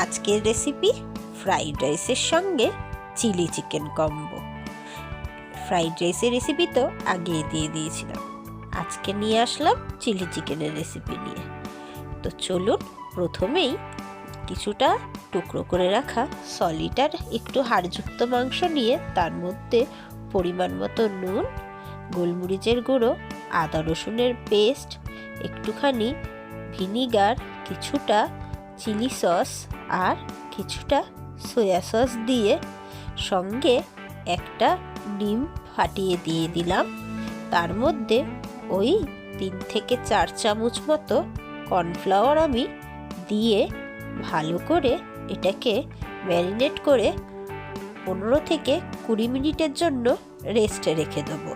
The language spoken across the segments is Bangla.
আজকের রেসিপি ফ্রাইড রাইসের সঙ্গে চিলি চিকেন কম্বো। ফ্রাইড রাইসের রেসিপি তো আগেই দিয়ে দিয়েছিলাম, আজকে নিয়ে আসলাম চিলি চিকেনের রেসিপি নিয়ে। তো চলুন, প্রথমেই কিছুটা টুকরো করে রাখা সলিড আর একটু হাড়যুক্ত মাংস নিয়ে তার মধ্যে পরিমাণ মতো নুন, গোলমরিচের গুঁড়ো, আদা রসুনের পেস্ট, একটুখানি ভিনিগার, কিছুটা চিলি সস আর কিছুটা সয়া সস দিয়ে সঙ্গে একটা ডিম ফাটিয়ে দিয়ে দিলাম। তার মধ্যে ওই 3 থেকে 4 চামচ মতো কর্নফ্লাওয়ার আমি দিয়ে ভালো করে এটাকে ম্যারিনেট করে 15 থেকে 20 মিনিটের জন্য রেস্টে রেখে দেবো।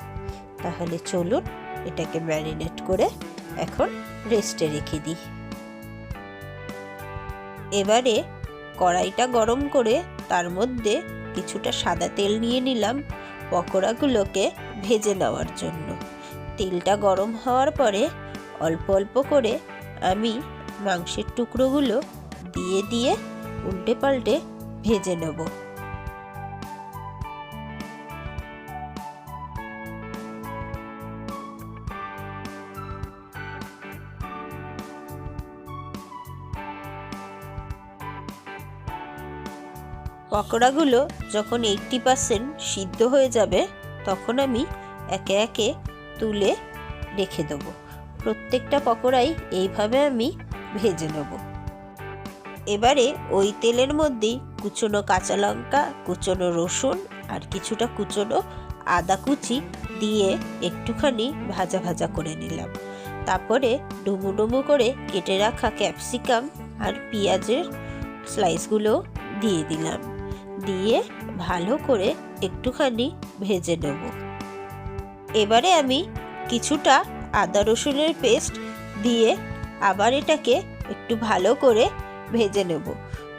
তাহলে চলুন এটাকে ম্যারিনেট করে এখন রেস্টে রেখে দিই। এবারে কড়াইটা গরম করে তার মধ্যে কিছুটা সাদা তেল নিয়ে নিলাম পকোড়াগুলোকে ভেজে নেওয়ার জন্য। তেলটা গরম হওয়ার পরে অল্প অল্প করে আমি মাংসের টুকরোগুলো দিয়ে দিয়ে উল্টে পাল্টে ভেজে নেব। পকোড়াগুলো যখন 80% সিদ্ধ হয়ে যাবে তখন আমি একে একে তুলে রেখে দেবো। প্রত্যেকটা পকোড়াই এইভাবে আমি ভেজে নেব। এবারে ওই তেলের মধ্যেই কুচনো কাঁচা লঙ্কা, কুচনো রসুন আর কিছুটা কুচনো আদা কুচি দিয়ে একটুখানি ভাজা ভাজা করে নিলাম। তারপরে ডুমু ডুমু করে কেটে রাখা ক্যাপসিকাম আর পেঁয়াজের স্লাইসগুলো দিয়ে দিলাম, দিয়ে ভালো করে একটুখানি ভেজে নেব। এবারে আমি কিছুটা আদা রসুনের পেস্ট দিয়ে আবার এটাকে একটু ভালো করে ভেজে নেব,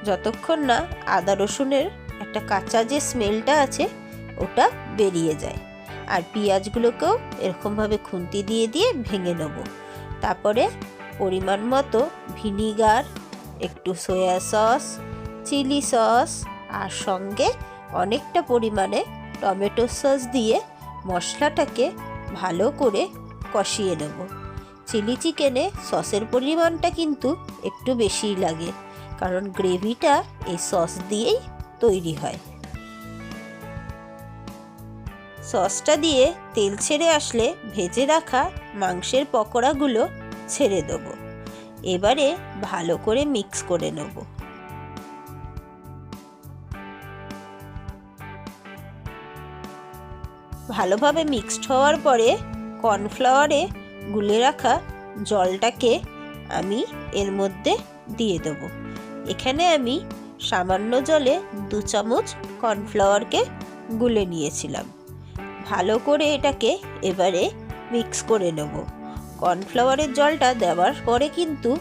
যতক্ষণ না আদা রসুনের একটা কাঁচা যে স্মেলটা আছে ওটা বেরিয়ে যায়। আর পেঁয়াজগুলোকেও এরকমভাবে খুন্তি দিয়ে দিয়ে ভেঙে নেব। তারপরে পরিমাণ মতো ভিনিগার, একটু সয়া সস, চিলি সস আর সঙ্গে অনেকটা পরিমাণে টমেটো সস দিয়ে মশলাটাকে ভালো করে কষিয়ে নেব। চিলি চিকেনে সসের পরিমাণটা কিন্তু একটু বেশিই লাগে, কারণ গ্রেভিটা এই সস দিয়েই তৈরি হয়। সসটা দিয়ে তেল ছেড়ে আসলে ভেজে রাখা মাংসের পকোড়াগুলো ছেড়ে দেবো। এবারে ভালো করে মিক্স করে নেব। ভালোভাবে মিক্সড হওয়ার পরে কর্নফ্লাওয়ারে গুলে রাখা জলটাকে আমি এর মধ্যে দিয়ে দেব। এখানে আমি সামান্য জলে 2 চামচ কর্নফ্লাওয়ারকে গুলে নিয়েছিলাম। ভালো করে এটাকে এবারে মিক্স করে নেব। কর্নফ্লাওয়ারের জলটা দেওয়ার পরে কিন্তু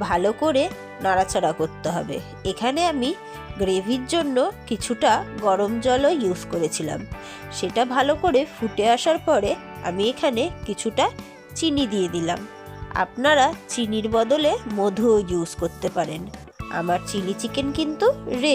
ভালো করে নাড়াচাড়া করতে হবে। এখানে আমি গ্রেভির জন্য কিছুটা গরম জলও ইউজ করেছিলাম। সেটা ভালো করে ফুটে আসার পরে আমি এখানে কিছুটা চিনি দিয়ে দিলাম। আপনারা চিনির বদলে মধুও ইউজ করতে পারেন। আমার চিলি চিকেন কিন্তু রেডি।